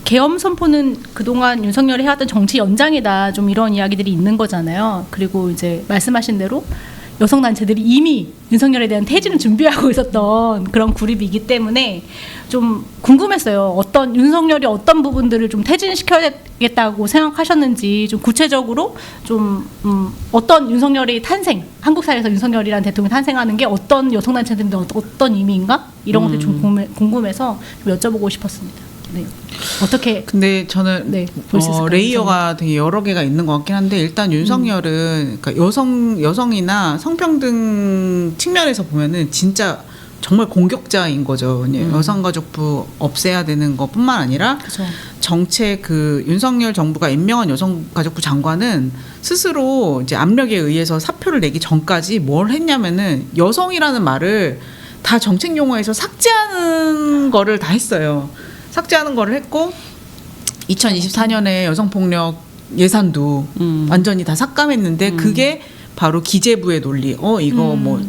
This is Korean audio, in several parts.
계엄 선포는 그동안 윤석열이 해왔던 정치 연장이다. 좀 이런 이야기들이 있는 거잖아요. 그리고 이제 말씀하신 대로 여성단체들이 이미 윤석열에 대한 퇴진을 준비하고 있었던 그런 그룹이기 때문에 좀 궁금했어요. 윤석열이 어떤 부분들을 좀 퇴진시켜야겠다고 생각하셨는지 좀 구체적으로 좀 어떤 윤석열이 한국 사회에서 윤석열이라는 대통령이 탄생하는 게 어떤 여성단체들인데 어떤 의미인가? 이런 것들 좀 궁금해서 좀 여쭤보고 싶었습니다. 네. 어떻게? 근데 저는 레이어가 되게 여러 개가 있는 것 같긴 한데 일단 윤석열은 그러니까 여성이나 성평등 측면에서 보면은 진짜 정말 공격자인 거죠. 여성가족부 없애야 되는 것뿐만 아니라 그쵸. 정책 윤석열 정부가 임명한 여성가족부 장관은 스스로 이제 압력에 의해서 사표를 내기 전까지 뭘 했냐면은 여성이라는 말을 다 정책 용어에서 삭제하는 거를 다 했어요. 삭제하는 거를 했고 2024년에 여성폭력 예산도 완전히 다 삭감했는데 그게 바로 기재부의 논리. 이거 뭐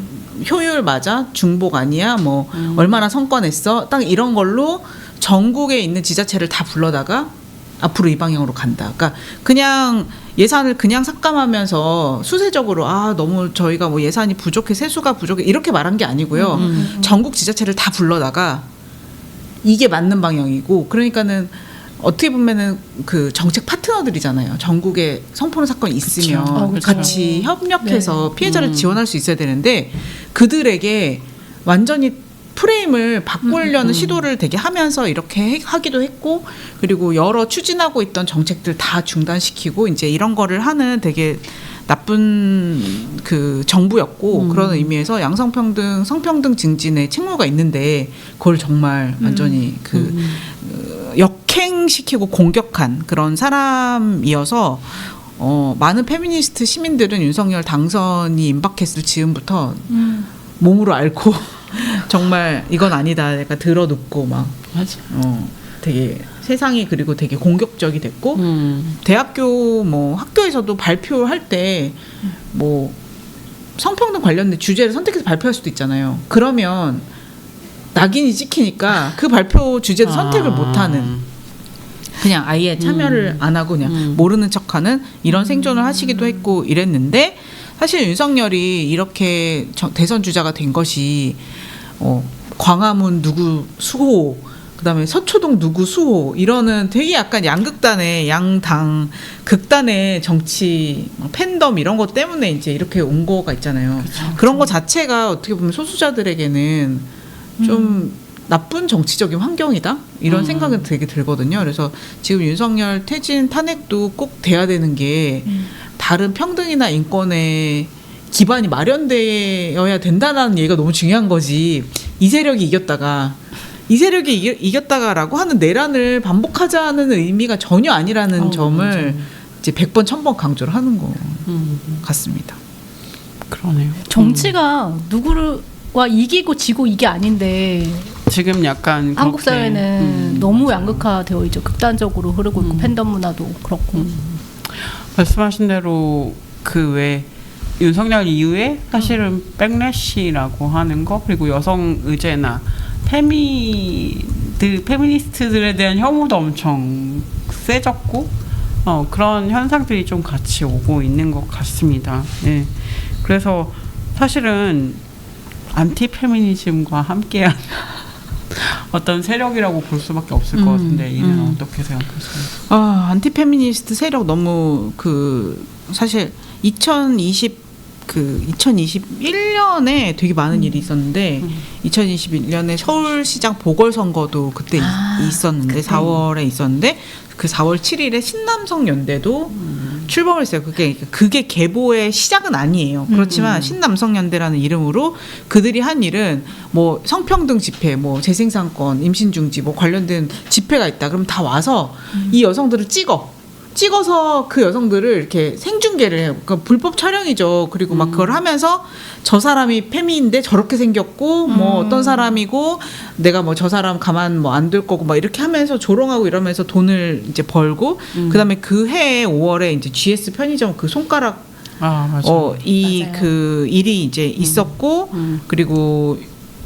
효율 맞아? 중복 아니야? 뭐 얼마나 성과 냈어? 딱 이런 걸로 전국에 있는 지자체를 다 불러다가 앞으로 이 방향으로 간다. 그러니까 그냥 예산을 그냥 삭감하면서 수세적으로 너무 저희가 뭐 예산이 부족해, 세수가 부족해 이렇게 말한 게 아니고요. 전국 지자체를 다 불러다가 이게 맞는 방향이고 그러니까는 어떻게 보면은 그 정책 파트너들이잖아요. 전국에 성폭력 사건이 있으면 그쵸. 같이 협력해서 네. 피해자를 지원할 수 있어야 되는데 그들에게 완전히 프레임을 바꾸려는 시도를 되게 하면서 이렇게 하기도 했고 그리고 여러 추진하고 있던 정책들 다 중단시키고 이제 이런 거를 하는 되게 나쁜 그 정부였고 그런 의미에서 양성평등, 성평등 증진에 책무가 있는데 그걸 정말 완전히 역행시키고 공격한 그런 사람이어서 많은 페미니스트 시민들은 윤석열 당선이 임박했을 즈음부터 몸으로 앓고 정말 이건 아니다 내가 들어눕고 막 맞아. 되게 세상이 그리고 되게 공격적이 됐고 대학교 뭐 학교에서도 발표할 때 뭐 성평등 관련된 주제를 선택해서 발표할 수도 있잖아요. 그러면 낙인이 찍히니까 그 발표 주제도 선택을 못하는 그냥 아예 참여를 안 하고 그냥 모르는 척하는 이런 생존을 하시기도 했고 이랬는데 사실 윤석열이 이렇게 대선 주자가 된 것이 광화문 누구 수호 그다음에 서초동 누구 수호 이러는 되게 약간 양극단의 양당 극단의 정치 팬덤 이런 것 때문에 이제 이렇게 온 거가 있잖아요. 그런 거 자체가 어떻게 보면 소수자들에게는 좀 나쁜 정치적인 환경이다 이런 생각은 되게 들거든요. 그래서 지금 윤석열 퇴진 탄핵도 꼭 돼야 되는 게 다른 평등이나 인권의 기반이 마련되어야 된다는 얘기가 너무 중요한 거지. 이 세력이 이겼다가라고 하는 내란을 반복하자는 의미가 전혀 아니라는 점을 이제 100번 1000번 강조를 하는 거 같습니다. 그러네요. 정치가 누구와 이기고 지고 이게 아닌데 지금 약간 한국 사회는 너무 양극화되어 있죠. 극단적으로 흐르고 있고 팬덤 문화도 그렇고. 말씀하신 대로 그 외 윤석열 이후에 사실은 백래시라고 하는 거 그리고 여성 의제나 페미니스트들에 대한 혐오도 엄청 세졌고 그런 현상들이 좀 같이 오고 있는 것 같습니다. 네. 그래서 사실은 안티페미니즘과 함께한 어떤 세력이라고 볼 수밖에 없을 것 같은데 이는 어떻게 생각하세요? 안티페미니스트 세력 너무 사실 2021년에 되게 많은 일이 있었는데 2021년에 서울시장 보궐선거도 그때 있었는데 4월에 있었는데 그 4월 7일에 신남성 연대도 출범을 했어요. 그게 계보의 시작은 아니에요. 그렇지만 신남성 연대라는 이름으로 그들이 한 일은 뭐 성평등 집회, 뭐 재생산권, 임신중지 뭐 관련된 집회가 있다. 그럼 다 와서 이 여성들을 찍어서 그 여성들을 이렇게 생중계를 해요. 그러니까 불법 촬영이죠. 그리고 막 그걸 하면서 저 사람이 페미인데 저렇게 생겼고 뭐 어떤 사람이고 내가 뭐 저 사람 가만 뭐 안 둘 거고 막 이렇게 하면서 조롱하고 이러면서 돈을 이제 벌고 그다음에 그 해에 5월에 이제 GS 편의점 그 손가락 그 일이 이제 있었고 그리고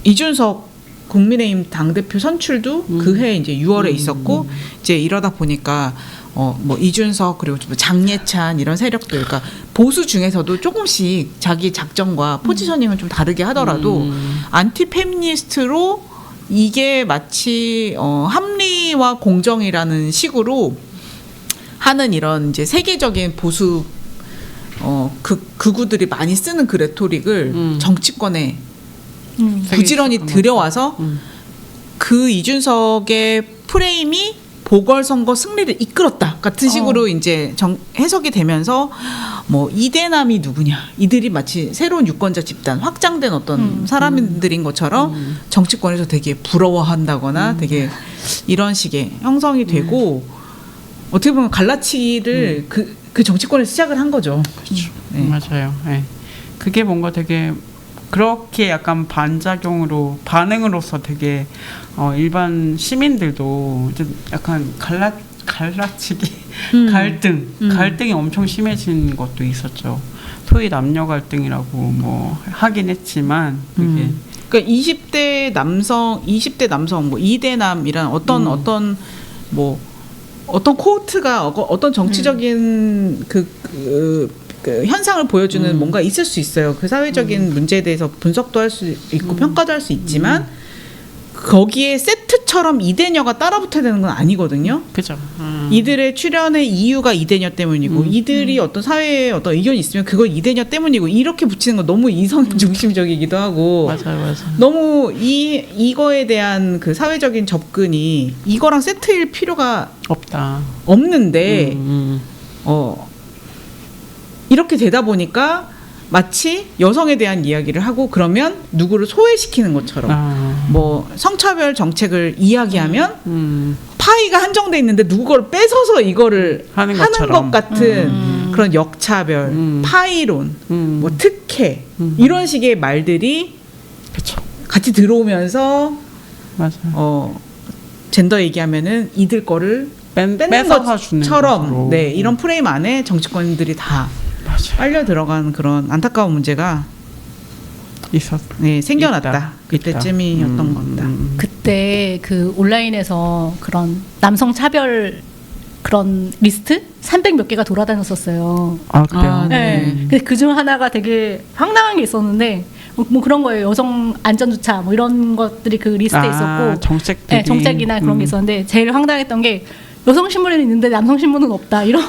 이준석 국민의힘 당대표 선출도 그해 이제 6월에 있었고 이제 이러다 보니까 뭐 이준석 그리고 좀 장예찬 이런 세력들 그러니까 보수 중에서도 조금씩 자기 작전과 포지셔닝을 좀 다르게 하더라도 안티 페미니스트로 이게 마치 합리와 공정이라는 식으로 하는 이런 이제 세계적인 보수 극우들이 많이 쓰는 그 레토릭을 정치권에 부지런히 들여와서 그 이준석의 프레임이 보궐선거 승리를 이끌었다 같은 식으로 이제 해석이 되면서 뭐 이대남이 누구냐 이들이 마치 새로운 유권자 집단 확장된 어떤 사람들인 것처럼 정치권에서 되게 부러워한다거나 되게 이런 식의 형성이 되고 어떻게 보면 갈라치기를 그 정치권에서 시작을 한 거죠. 그렇죠. 네. 맞아요. 네. 그게 뭔가 되게 그렇게 약간 반응으로서 되게 일반 시민들도 이제 약간 갈라치기 갈등이 엄청 심해진 것도 있었죠. 소위 남녀 갈등이라고 뭐 하긴 했지만 그게 그러니까 20대 남성 뭐 이대남이란 어떤 코트가 어떤 정치적인 그 현상을 보여주는 뭔가 있을 수 있어요. 그 사회적인 문제에 대해서 분석도 할 수 있고 평가도 할 수 있지만 거기에 세트처럼 이대녀가 따라붙어야 되는 건 아니거든요. 그죠. 이들의 출연의 이유가 이대녀 때문이고 이들이 어떤 사회에 어떤 의견이 있으면 그거 이대녀 때문이고 이렇게 붙이는 건 너무 이성 중심적이기도 하고 맞아요. 너무 이거에 대한 그 사회적인 접근이 이거랑 세트일 필요가 없는데 이렇게 되다 보니까 마치 여성에 대한 이야기를 하고 그러면 누구를 소외시키는 것처럼 뭐 성차별 정책을 이야기하면 파이가 한정돼 있는데 누구를 뺏어서 이거를 하는 것 같은 그런 역차별, 파이론, 뭐 특혜 이런 식의 말들이 그쵸. 같이 들어오면서 맞아요. 젠더 얘기하면은 이들 거를 뺏는 것처럼 네, 이런 프레임 안에 정치권들이 다 빨려 들어간 그런 안타까운 문제가 생겨났다. 그때쯤이었던 겁니다. 그때 그 온라인에서 그런 남성 차별 그런 리스트 300 몇 개가 돌아다녔었어요. 아 그래요? 네. 근데 그중 하나가 되게 황당한 게 있었는데 뭐 그런 거예요. 여성 안전주차 뭐 이런 것들이 그 리스트에 있었고 정책들이 정책이나 그런 게 있었는데 제일 황당했던 게 여성 신문은 있는데 남성 신문은 없다 이런.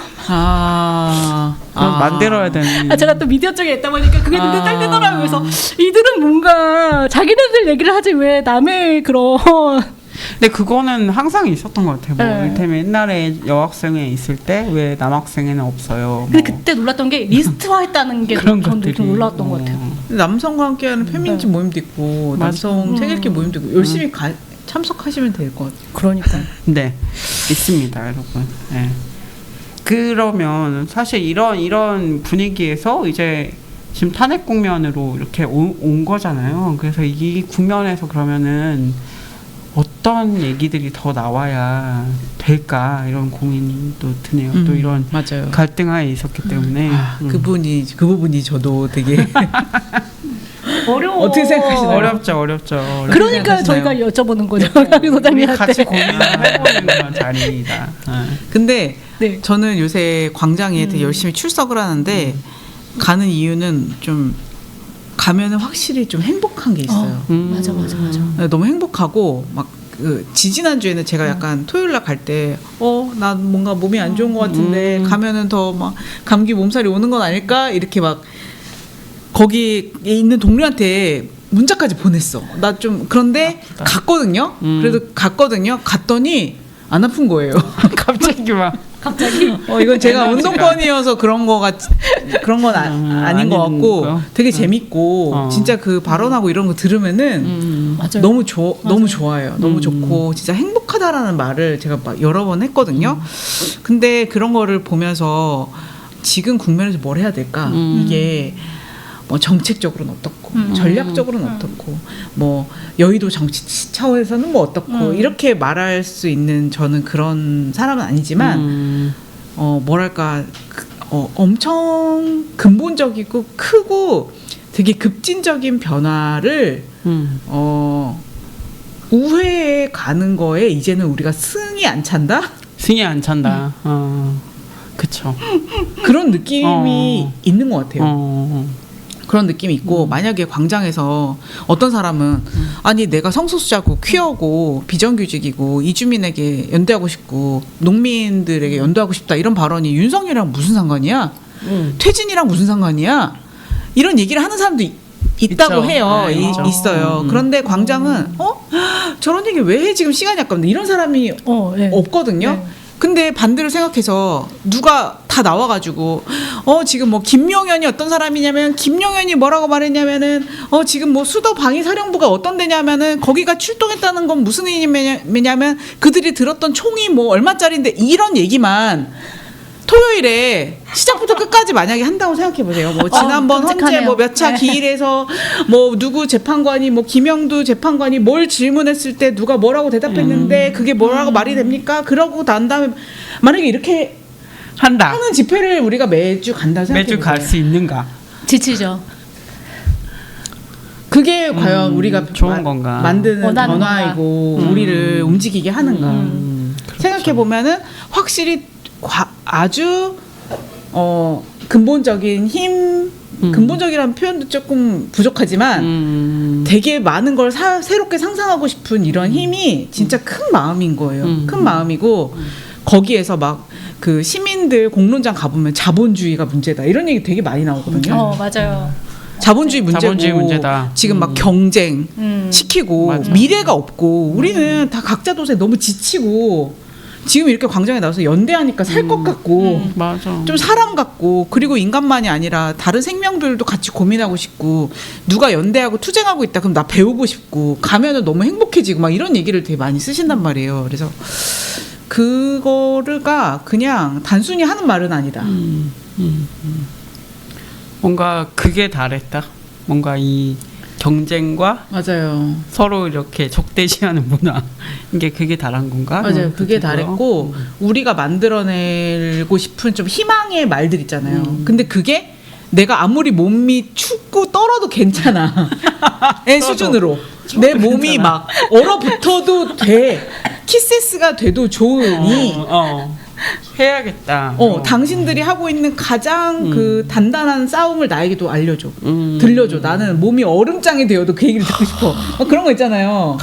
만들어야 되는. 제가 또 미디어 쪽에 있다 보니까 그게 눈에 딱 띄더라고요. 그래서 이들은 뭔가 자기네들 얘기를 하지 왜 남의 그런. 근데 그거는 항상 있었던 것 같아요. 뭐 이를테면 옛날에 여학생에 있을 때 왜 남학생에는 없어요. 근데 그때 놀랐던 게 리스트화했다는 게 그런 좀 것들이 놀랐던 것 같아요. 남성과 함께하는 페미니즘 모임도 있고 남성 책 읽기 모임도 있고 열심히 참석하시면 될 것 같아요. 그러니까. 네, 있습니다, 여러분. 네. 그러면 사실 이런 분위기에서 이제 지금 탄핵 국면으로 이렇게 온 거잖아요. 그래서 이 국면에서 그러면은 어떤 얘기들이 더 나와야 될까 이런 고민도 드네요. 또 이런 맞아요. 갈등하에 있었기 때문에 그 부분이 저도 되게 어려워. 어떻게 생각하시나요? 어렵죠. 그러니까 저희가 여쭤보는 거죠. 소장님한테. 같이 고민을 해보는 그런 자리이다. 근데 네. 저는 요새 광장에 되게 열심히 출석을 하는데 가는 이유는 좀 가면은 확실히 좀 행복한 게 있어요. 맞아. 너무 행복하고 막 그 지지난주에는 제가 약간 토요일 날 갈 때 난 뭔가 몸이 안 좋은 것 같은데 가면은 더 막 감기 몸살이 오는 건 아닐까 이렇게 막 거기 있는 동료한테 문자까지 보냈어. 나 좀 그런데 갔거든요. 그래도 갔거든요. 갔더니 안 아픈 거예요. 갑자기 이건 제가 운동권이어서 그런 건 아닌 것 같고 되게 재밌고 진짜 그 발언하고 이런 거 들으면은 너무 좋아요. 너무 좋고 진짜 행복하다라는 말을 제가 막 여러 번 했거든요. 근데 그런 거를 보면서 지금 국면에서 뭘 해야 될까? 이게 뭐 정책적으로는 어떻고 전략적으로는 어떻고 뭐 여의도 정치 차원에서는 뭐 어떻고 이렇게 말할 수 있는 저는 그런 사람은 아니지만 뭐랄까 엄청 근본적이고 크고 되게 급진적인 변화를 우회에 가는 거에 이제는 우리가 승이 안 찬다? 승이 안 찬다. 그쵸. 그런 느낌이 있는 것 같아요. 그런 느낌이 있고 만약에 광장에서 어떤 사람은 아니 내가 성소수자고 퀴어고 비정규직이고 이주민에게 연대하고 싶고 농민들에게 연대하고 싶다 이런 발언이 윤석열이랑 무슨 상관이야? 퇴진이랑 무슨 상관이야? 이런 얘기를 하는 사람도 있다고 있죠. 해요. 네, 있죠. 있어요. 그런데 광장은 저런 얘기 왜 해? 지금 시간이 아깝네. 이런 사람이 네. 없거든요. 네. 근데 반대로 생각해서 누가 다 나와가지고 지금 뭐 김용현이 어떤 사람이냐면 김용현이 뭐라고 말했냐면은 지금 뭐 수도 방위사령부가 어떤 데냐면은 거기가 출동했다는 건 무슨 의미냐면 그들이 들었던 총이 뭐 얼마짜리인데 이런 얘기만 토요일에 시작부터 끝까지 만약에 한다고 생각해 보세요. 뭐 지난번 헌재 끔찍하네요. 뭐 몇 차 기일에서 뭐 누구 재판관이 뭐 김영두 재판관이 뭘 질문했을 때 누가 뭐라고 대답했는데 그게 뭐라고 말이 됩니까? 그러고 난 다음에 만약에 이렇게 한다. 하는 집회를 우리가 매주 간다 생각해 매주 갈 보세요. 수 있는가? 지치죠. 그게 과연 우리가 좋은 건가? 만드는 원하는 변화이고 우리를 움직이게 하는가? 그렇죠. 생각해 보면은 확실히 아주 근본적인 힘, 근본적이라는 표현도 조금 부족하지만 되게 많은 걸 새롭게 상상하고 싶은 이런 힘이 진짜 큰 마음인 거예요. 큰 마음이고 거기에서 막 그 시민들 공론장 가보면 자본주의가 문제다 이런 얘기 되게 많이 나오거든요. 맞아요. 자본주의 문제고 자본주의 문제다. 지금 막 경쟁 시키고 맞아. 미래가 없고 우리는 다 각자 도생에 너무 지치고 지금 이렇게 광장에 나와서 연대하니까 살 것 같고 맞아. 좀 사람 같고 그리고 인간만이 아니라 다른 생명들도 같이 고민하고 싶고 누가 연대하고 투쟁하고 있다 그럼 나 배우고 싶고 가면은 너무 행복해지고 막 이런 얘기를 되게 많이 쓰신단 말이에요. 그래서 그거가 그냥 단순히 하는 말은 아니다. 뭔가 그게 다르다. 뭔가 이 경쟁과 맞아요. 서로 이렇게 적대시하는 문화 이게 그게 다른 건가? 맞아요. 그게 그거요? 다랬고 우리가 만들어내고 싶은 좀 희망의 말들 있잖아요. 근데 그게 내가 아무리 몸이 춥고 떨어도 괜찮아. 의 수준으로 내 몸이 막 얼어붙어도 돼. 키세스가 돼도 좋으니 해야겠다. 당신들이 하고 있는 가장 그 단단한 싸움을 나에게도 알려줘. 들려줘. 나는 몸이 얼음장이 되어도 그 얘기를 듣고 싶어. 그런 거 있잖아요.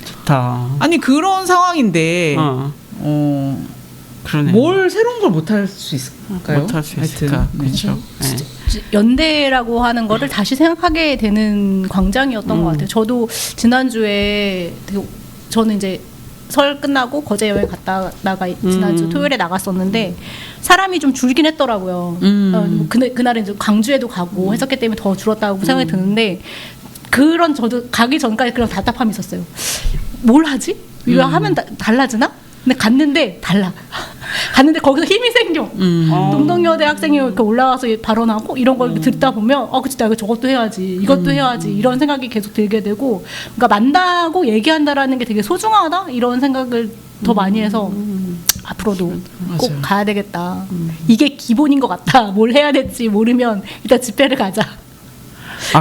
좋다. 아니 그런 상황인데 그러네. 뭘 새로운 걸 못할 수 있을까요? 못할 수 하여튼, 있을까? 네. 그렇죠. 네. 연대라고 하는 거를 다시 생각하게 되는 광장이었던 것 같아요. 저도 지난주에 저는 이제 설 끝나고 거제 여행 갔다가 지난주 토요일에 나갔었는데 사람이 좀 줄긴 했더라고요. 그날은 이제 광주에도 가고 했었기 때문에 더 줄었다고 생각이 드는데 그런 저도 가기 전까지 그런 답답함이 있었어요. 뭘 하지? 이거 하면 달라지나? 근데 갔는데 달라. 갔는데 거기서 힘이 생겨. 농동여대 학생이 이렇게 올라와서 발언하고 이런 걸 듣다 보면 그치 내가 저것도 해야지 이것도 해야지 이런 생각이 계속 들게 되고 그러니까 만나고 얘기한다라는 게 되게 소중하다 이런 생각을 더 많이 해서 앞으로도 꼭 맞아요. 가야 되겠다. 이게 기본인 것 같다. 뭘 해야 될지 모르면 일단 집회를 가자.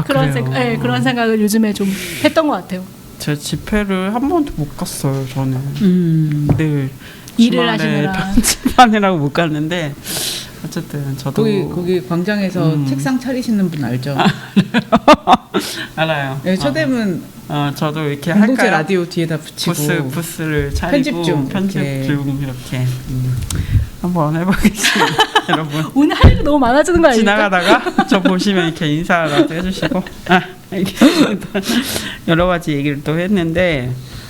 그런 그래요? 그런 생각을 요즘에 좀 했던 것 같아요. 제 집회를 한 번도 못 갔어요. 저는 늘 일을 주말에 하시느라. 편집하느라고 못 갔는데 어쨌든 저도 거기 광장에서 책상 차리시는 분 알죠? 알아요. 네, 초대문 저도 이렇게 공동체 할까요? 라디오 뒤에다 붙이고 부스를 차리고 편집 중 이렇게 한번 해보겠습니다. 여러분 오늘 할 일이 너무 많아지는 거 아닙니까? 지나가다가 저 보시면 이렇게 인사라도 해주시고 알겠습니다. 여러 가지 얘기를 또 했는데